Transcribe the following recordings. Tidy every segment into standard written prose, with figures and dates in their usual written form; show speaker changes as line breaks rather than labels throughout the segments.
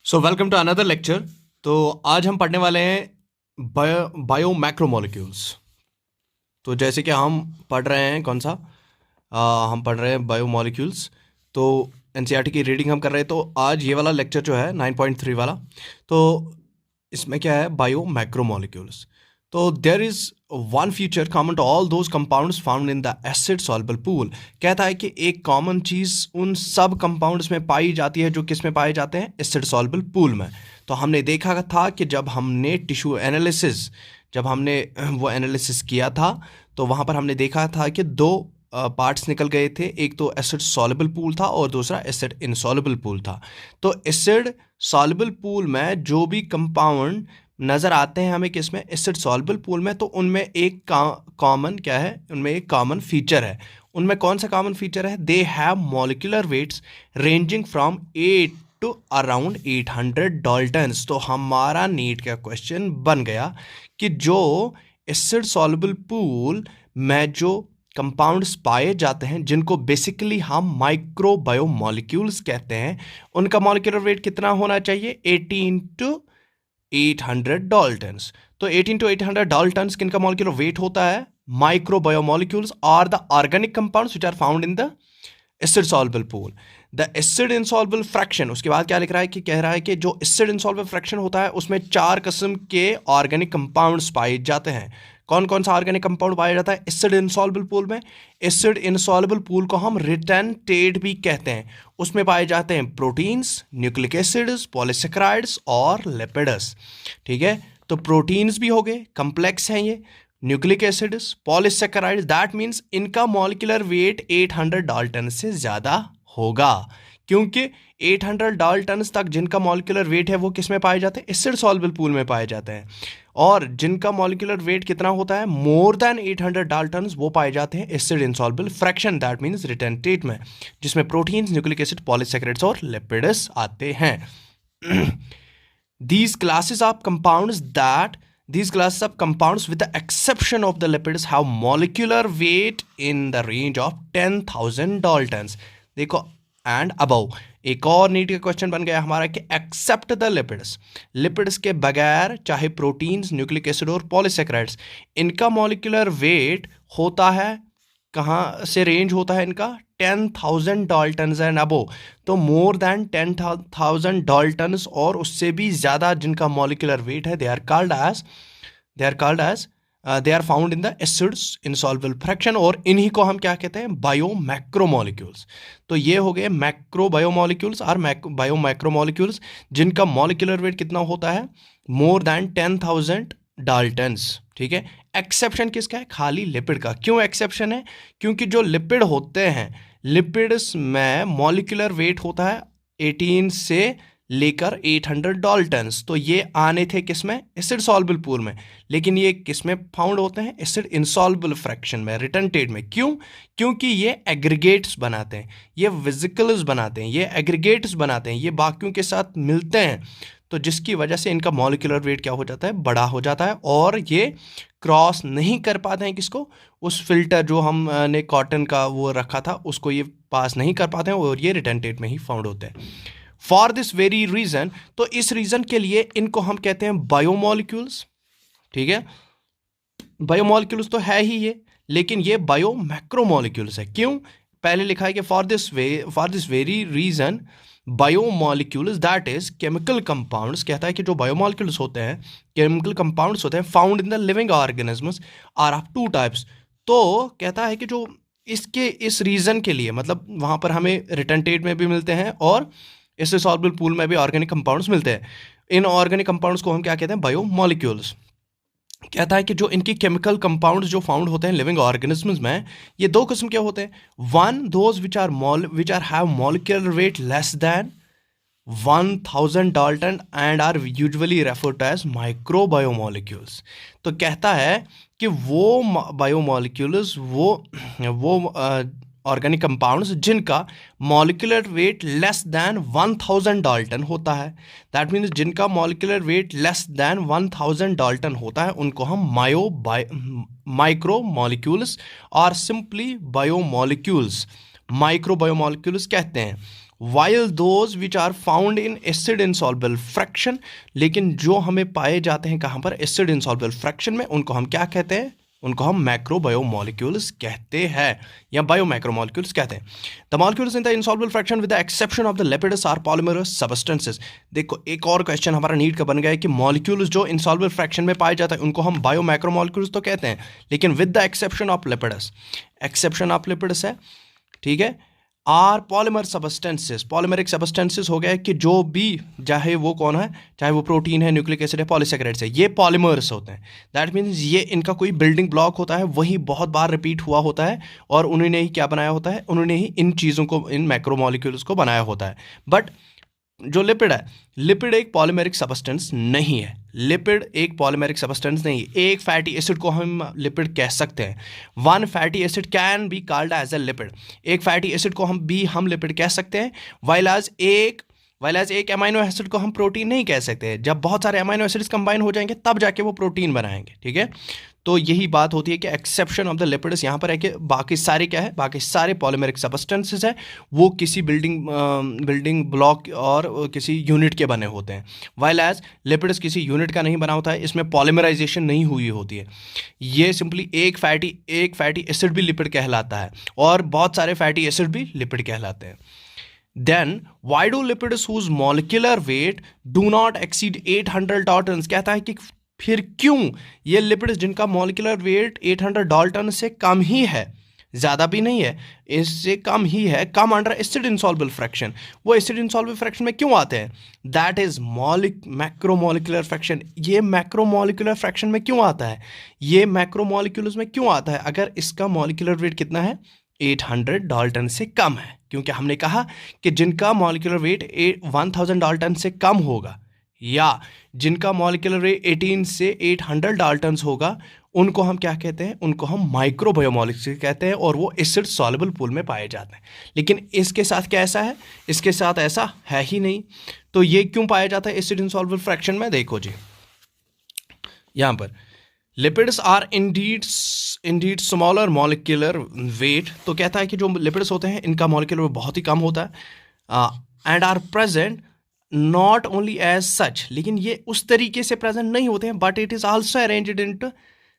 So welcome to another lecture. तो आज हम पढ़ने वाले हैं बायो मैक्रोमोलिक्यूल्स। तो जैसे कि हम पढ़ रहे हैं कौन सा हम पढ़ रहे हैं बायो मॉलिक्यूल्स। तो एनसीईआरटी की रीडिंग हम कर रहे हैं। तो आज ये वाला लेक्चर जो है 9.3 वाला, तो इसमें क्या है, बायो मैक्रोमोलिक्यूल्स। तो there is one feature common to all those compounds found in the acid soluble pool. कहता है कि एक कॉमन चीज़ उन सब कंपाउंड्स में पाई जाती है जो किस में पाए जाते हैं, एसिड सॉल्युबल पूल में। तो हमने देखा था कि जब हमने टिश्यू एनालिसिस जब हमने वो एनालिसिस किया था, तो वहाँ पर हमने देखा था कि दो पार्ट्स निकल गए थे। एक तो एसिड सॉल्युबल पूल था और दूसरा एसिड इनसॉल्युबल पूल था। तो एसिड सॉल्युबल पूल में जो भी कंपाउंड नज़र आते हैं हमें किस में, एसिड सॉल्युबल पूल में, तो उनमें एक कॉमन क्या है, उनमें एक कॉमन फीचर है। उनमें कौन सा कॉमन फीचर है? They have molecular weights ranging from 8 to around 800 daltons. तो हमारा नीट का क्वेश्चन बन गया कि जो एसिड सॉल्युबल पूल में जो कंपाउंड्स पाए जाते हैं जिनको बेसिकली हम माइक्रो बायोमोलिक्यूल्स कहते हैं, उनका मॉलिक्यूलर वेट कितना होना चाहिए? 18 टू 800 डाल्टन्स। तो 18 टू 800 डाल्टन्स किनका मॉलिक्यूलर वेट होता है? Micro biomolecules are the organic compounds which are found in the acid soluble pool. The acid insoluble fraction, उसके बाद क्या लिख रहा है कि कह रहा है कि जो एसिड इनसॉल्युबल फ्रैक्शन होता है उसमें 4 किस्म के ऑर्गेनिक कंपाउंड्स पाए जाते हैं। कौन कौन सा ऑर्गेनिक कंपाउंड पाया जाता है एसिड इनसॉल्युबल पूल में? एसिड इनसॉल्युबल पूल को हम रिटेंटेट भी कहते हैं। उसमें पाए जाते हैं प्रोटीन्स, न्यूक्लिक एसिड्स, पॉलीसेकेराइड्स और लिपिड्स। ठीक है, तो प्रोटीन्स भी हो गए, कम्प्लेक्स हैं ये, nucleic acids, polysaccharides, that means इनका मॉलिक्यूलर वेट 800 डाल्टन से ज़्यादा होगा, क्योंकि 800 डाल्टन तक जिनका मॉलिक्यूलर वेट है वो किस में पाए जाते हैं? एसिड सॉल्युबल पूल में पाए जाते हैं। और जिनका मॉलिक्यूलर वेट कितना होता है, मोर देन 800 डाल्टन, वो पाए जाते हैं acid insoluble fraction, that means retentate में, जिसमें प्रोटीन्स, न्यूक्लिक एसिड, पॉलीसेकेराइड्स और लिपिड्स आते हैं। These classes of compounds with the exception of the lipids have molecular weight in the range of 10,000 daltons। देखो एंड अबव एक और NEET का question बन गया हमारा कि एक्सेप्ट द लिपिड्स के बगैर, चाहे प्रोटीन्स, न्यूक्लिक एसिड और पॉलीसेकेराइड्स, इनका मॉलिक्यूलर वेट होता है, कहाँ से रेंज होता है इनका? 10,000 डाल्टन्स एंड अबो। तो मोर देन 10,000 डाल्टन्स और उससे भी ज़्यादा जिनका मॉलिक्यूलर वेट है, they are called as they are found in the acids insoluble fraction, और इन्हीं को हम क्या कहते हैं? Bio macromolecules. तो ये हो गए मैक्रो बायोमोलिक्यूल्स और बायो मैक्रोमोलिक्यूल्स जिनका मॉलिक्यूलर वेट कितना होता है? More than 10,000 daltons. ठीक है, एक्सेप्शन किसका है? खाली लिपिड का। क्यों एक्सेप्शन है? क्योंकि जो लिपिड होते हैं, लिपिड्स में मॉलिक्यूलर वेट होता है 18 से लेकर 800 डाल्टन्स। तो ये आने थे किसमें? एसिड सॉल्युबल पूल में। लेकिन ये किसमें फाउंड होते हैं? एसिड इनसॉल्युबल फ्रैक्शन में, रिटेंटेट में। क्यों? क्योंकि ये एग्रीगेट्स बनाते हैं, ये वेसिकल्स बनाते हैं, ये एग्रीगेट्स बनाते हैं, ये बाकियों के साथ मिलते हैं। तो जिसकी वजह से इनका मॉलिक्यूलर वेट क्या हो जाता है? बड़ा हो जाता है, और ये क्रॉस नहीं कर पाते हैं किसको? उस फिल्टर जो हमने कॉटन का वो रखा था उसको ये पास नहीं कर पाते हैं, और ये रिटेंटेट में ही फाउंड होते हैं। फॉर दिस वेरी रीजन, तो इस रीजन के लिए इनको हम कहते हैं बायोमोलिक्यूल्स। ठीक है, बायोमोलिक्यूल्स तो है ही ये, लेकिन ये बायो मैक्रोमोलिक्यूल्स है। क्यों? पहले लिखा है कि for this very reason biomolecules, that is chemical compounds. कहता है कि जो बायोमोलिक्यूल्स होते हैं, केमिकल कंपाउंड्स होते हैं, found in the living organisms are of 2 types. तो कहता है कि जो इस रीजन के लिए, मतलब वहाँ पर हमें रिटेंटेट में भी मिलते हैं और एसिड सॉल्युबल पूल में भी ऑर्गेनिक कंपाउंड्स मिलते हैं। इन ऑर्गेनिक कंपाउंड्स को हम क्या कहते हैं? बायोमोलिक्यूल्स। कहता है कि जो इनकी केमिकल कंपाउंड्स जो फाउंड होते हैं लिविंग ऑर्गेनिजम्स में, ये 2 किस्म के होते हैं। One, those which are have molecular weight less than 1000 dalton and are usually referred to as micro biomolecules. तो कहता है कि वो बायोमोलिक्यूल्स, वो ऑर्गेनिक कंपाउंड्स जिनका molecular weight less than 1000 dalton होता है, दैट मीन्स जिनका molecular weight less than 1000 dalton होता है, उनको हम माइक्रो मॉलिक्यूल्स और सिंपली बायोमोलिक्यूल्स, माइक्रो बायोमोलिक्यूल्स कहते हैं। While those which are found in acid insoluble fraction, लेकिन जो हमें पाए जाते हैं कहाँ पर, एसिड इनसॉल्युबल फ्रैक्शन में, उनको हम क्या कहते हैं, उनको हम मैक्रोबायोमोलिक्यूल्स कहते हैं या बायोमैक्रोमोलिक्यूल्स कहते हैं। The molecules in the insoluble fraction with the exception of the lipids are polymerous substances. देखो एक और क्वेश्चन हमारा नीट का बन गया है कि मॉलिक्यूल्स जो इनसॉल्युबल फ्रैक्शन में पाए जाते हैं उनको हम बायोमैक्रोमोलिक्यूल्स तो कहते हैं, लेकिन with the exception of lipids, exception of lipids है, ठीक है, are polymer substances, polymeric substances हो गया कि जो भी, चाहे वो कौन है, चाहे वो प्रोटीन है, न्यूक्लिक एसिड है, पॉलीसेकेराइड्स है, ये पॉलीमर्स होते हैं। दैट मीन्स ये इनका कोई बिल्डिंग ब्लॉक होता है, वही बहुत बार रिपीट हुआ होता है और उन्होंने ही क्या बनाया होता है, उन्होंने ही इन चीज़ों को, इन मैक्रोमोलिक्यूल्स को बनाया होता है। बट जो लिपिड है, लिपिड एक पॉलीमेरिक सबस्टेंस नहीं है, लिपिड एक पॉलीमेरिक सबस्टेंस नहीं है। एक फैटी एसिड को हम लिपिड कह सकते हैं, one fatty acid can be called as a lipid, एक फैटी एसिड को हम लिपिड कह सकते हैं, वाइलाज एक अमाइनो एसिड को हम प्रोटीन नहीं कह सकते। जब बहुत सारे अमाइनो एसिड्स कंबाइन हो जाएंगे तब जाके वो प्रोटीन बनाएंगे, ठीक है। तो यही बात होती है कि एक्सेप्शन ऑफ द लिपिड्स यहाँ पर है कि बाकी सारे क्या है, बाकी सारे पॉलीमेरिक सबस्टेंसेस है वो किसी बिल्डिंग ब्लॉक और किसी यूनिट के बने होते हैं, वाइल एज लिपिड्स किसी यूनिट का नहीं बना होता है, इसमें पॉलीमराइजेशन नहीं हुई होती है। ये सिंपली एक फैटी एसिड भी लिपिड कहलाता है और बहुत सारे फैटी एसिड भी लिपिड कहलाते हैं। Then why do lipids whose molecular weight do not exceed 800 daltons, कहता है कि फिर क्यों ये लिपिड्स जिनका मॉलिक्यूलर वेट 800 डाल्टन से कम ही है, ज़्यादा भी नहीं है, इससे कम ही है, come under acid insoluble fraction, वो एसिड इनसॉल्युबल फ्रैक्शन में क्यों आते हैं? That is macromolecular fraction. ये मैक्रोमोलिकुलर फ्रैक्शन में क्यों आता है, ये मैक्रोमोलिक्यूल्स में क्यों आता है अगर इसका मॉलिक्यूलर वेट कितना है, 800 डाल्टन से कम है? क्योंकि हमने कहा कि जिनका मॉलिक्यूलर वेट 1000 डाल्टन से कम होगा या जिनका मॉलिक्यूलर वेट 18 से 800 डाल्टन्स होगा, उनको हम क्या कहते हैं, उनको हम माइक्रोबायोमोलिक्यूल्स कहते हैं और वो एसिड सॉल्युबल पूल में पाए जाते हैं। लेकिन इसके साथ क्या ऐसा है, इसके साथ ऐसा है ही नहीं। तो ये क्यों पाया जाता है एसिड इनसॉल्युबल फ्रैक्शन में? देखो जी यहाँ पर lipids are indeed smaller molecular weight, तो कहता है कि जो लिपिड्स होते हैं इनका मॉलिक्यूलर वेट बहुत ही कम होता है, and are present not only as such, लेकिन ये उस तरीके से प्रेजेंट नहीं होते हैं, but it is also arranged into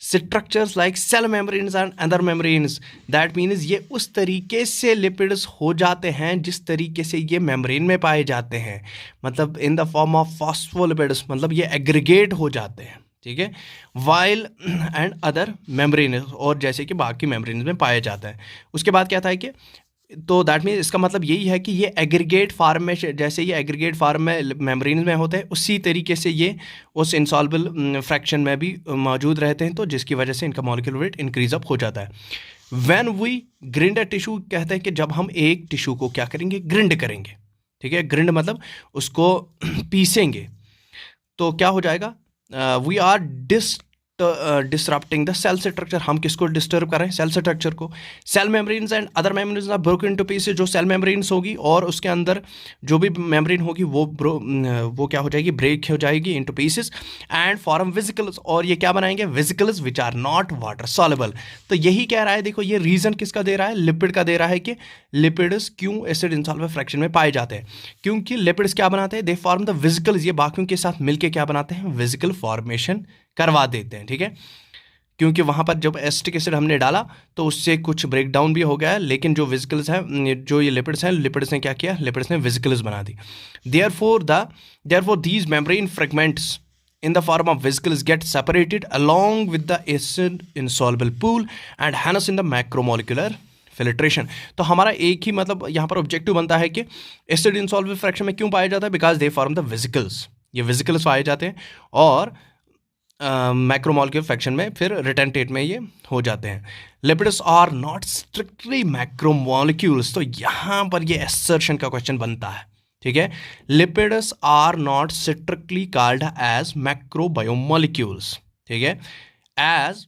structures like cell membranes and other membranes. That means ये उस तरीके से लिपिड्स हो जाते हैं जिस तरीके से ये मेम्ब्रेन में पाए जाते हैं, मतलब in the form of phospholipids, मतलब ये एग्रीगेट हो जाते हैं, ठीक है, वाइल एंड अदर मेम्ब्रेन, और जैसे कि बाकी मेम्ब्रेन में पाया जाता है। उसके बाद क्या था है कि तो दैट मीन्स इसका मतलब यही है कि ये एग्रीगेट फार्म में, जैसे ये एग्रीगेट फार्म में मेम्ब्रेन में होते हैं, उसी तरीके से ये उस इनसॉल्युबल फ्रैक्शन में भी मौजूद रहते हैं, तो जिसकी वजह से इनका मॉलिक्यूलर वेट इंक्रीज अप हो जाता है। When we grind a tissue, कहते हैं कि जब हम एक टिश्यू को क्या करेंगे, ग्रिंड करेंगे, ठीक है, ग्रिंड मतलब उसको पीसेंगे, तो क्या हो जाएगा, we are disrupting the cell structure. हम किसको डिस्टर्ब कर रहे हैं, सेल स्ट्रक्चर को। Cell membranes and other membranes are broken into pieces, जो सेल मेम्ब्रेन्स होगी और उसके अंदर जो भी मेम्ब्रेन होगी वो क्या हो जाएगी, ब्रेक हो जाएगी into pieces and form vesicles, और ये क्या बनाएंगे, vesicles which are not water soluble. तो यही कह रहा है, देखो ये रीजन किसका दे रहा है, लिपिड का दे रहा है कि लिपिड्स क्यों एसिड इनसॉल्युबल फ्रैक्शन में पाए जाते हैं, क्योंकि लिपिड्स क्या बनाते हैं, दे फॉर्म द वेसिकल्स, ये बाकियों के साथ मिलकर क्या बनाते हैं, वेसिकल फॉर्मेशन करवा देते हैं, ठीक है। क्योंकि वहाँ पर जब एसिटिक एसिड हमने डाला तो उससे कुछ ब्रेक डाउन भी हो गया है, लेकिन जो वेसिकल्स हैं, जो ये लिपिड्स हैं, लिपिड्स ने क्या किया, लिपिड्स ने वेसिकल्स बना दी। Therefore these membrane fragments in the form of vesicles get separated along with the acid insoluble pool and hence in the macromolecular filtration। तो हमारा एक ही मतलब यहाँ पर ऑब्जेक्टिव बनता है कि एसिड इनसॉल्युबल फ्रैक्शन में क्यों पाया जाता है, because they form the vesicles, ये वेसिकल्स पाए जाते हैं और मैक्रोमोलिक्यूलर फ्रैक्शन में फिर रिटेंटेट में ये हो जाते हैं। Lipids are not strictly macromolecules, तो यहाँ पर ये असर्शन का क्वेश्चन बनता है, ठीक है। Lipids are not strictly called as macrobiomolecules, ठीक है, एज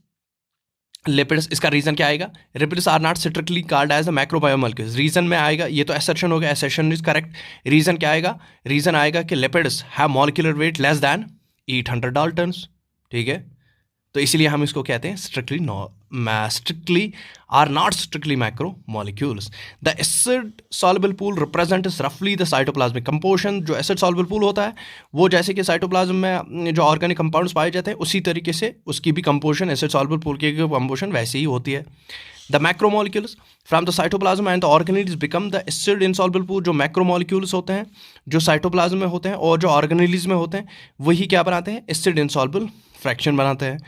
लिपिड्स। इसका रीजन क्या आएगा, lipids are not strictly called as the macrobiomolecules, reason में आएगा, ये तो असर्शन हो गया, असर्शन इज करेक्ट। रीजन क्या आएगा, रीजन आएगा कि lipids have molecular weight less than 800 daltons, ठीक है। तो इसीलिए हम इसको कहते हैं strictly are not strictly macro molecules. The acid soluble pool represents रफली द साइटोप्लाज्मिक कंपोजिशन। जो एसिड सॉल्युबल पूल होता है वो जैसे कि साइटोप्लाज्म में जो ऑर्गेनिक कंपाउंड्स पाए जाते हैं उसी तरीके से उसकी भी कंपोजिशन, एसिड सॉल्युबल पूल की कंपोजिशन वैसे ही होती है। The macromolecules from the cytoplasm and the organelles become the acid insoluble pool. जो मैक्रोमोलिक्यूल्स होते हैं जो साइटोप्लाज्म में होते हैं और जो ऑर्गेनेल्स में होते हैं वही क्या बनाते हैं, एसिड इनसॉल्युबल फ्रैक्शन बनाते हैं।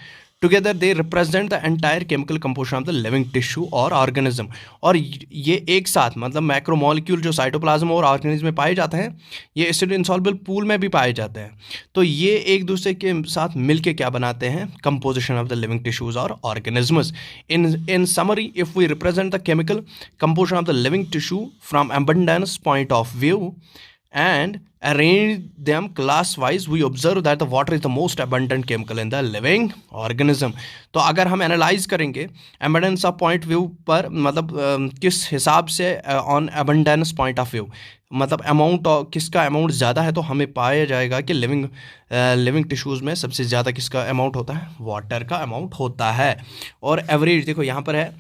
Together they represent the entire chemical composition of the living tissue और ऑर्गेनिज्म। और ये एक साथ मतलब मैक्रोमोलिक्यूल जो साइटोप्लाज्म और ऑर्गेनिज्म में पाए जाते हैं ये एसिड इनसॉल्युबल पूल में भी पाए जाते हैं। तो ये एक दूसरे के साथ मिलके क्या बनाते हैं, composition of the living tissues और organisms. In summary if we represent the chemical composition of the living tissue from abundance point of view and arrange them class wise, we observe that the water is the most abundant chemical in the living organism. तो अगर हम analyse करेंगे abundance of point view पर, मतलब किस हिसाब से on abundance point of view मतलब अमाउंट किसका अमाउंट ज़्यादा है, तो हमें पाया जाएगा कि लिविंग टिश्यूज़ में सबसे ज़्यादा किसका अमाउंट होता है, वाटर का अमाउंट होता है। और एवरेज देखो यहाँ पर है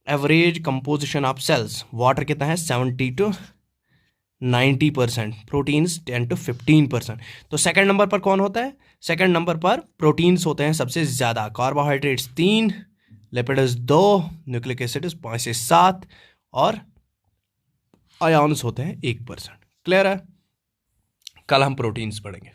average composition of cells, water कितना है 70 to 90%, प्रोटीन्स 10 to 15%। तो सेकंड नंबर पर कौन होता है, सेकंड नंबर पर प्रोटीन्स होते हैं सबसे ज़्यादा, कार्बोहाइड्रेट्स 3, लिपिड्स 2, न्यूक्लिक एसिड्स 5 से 7 और आयॉन्स होते हैं 1%। क्लियर है, कल हम प्रोटीन्स पढ़ेंगे।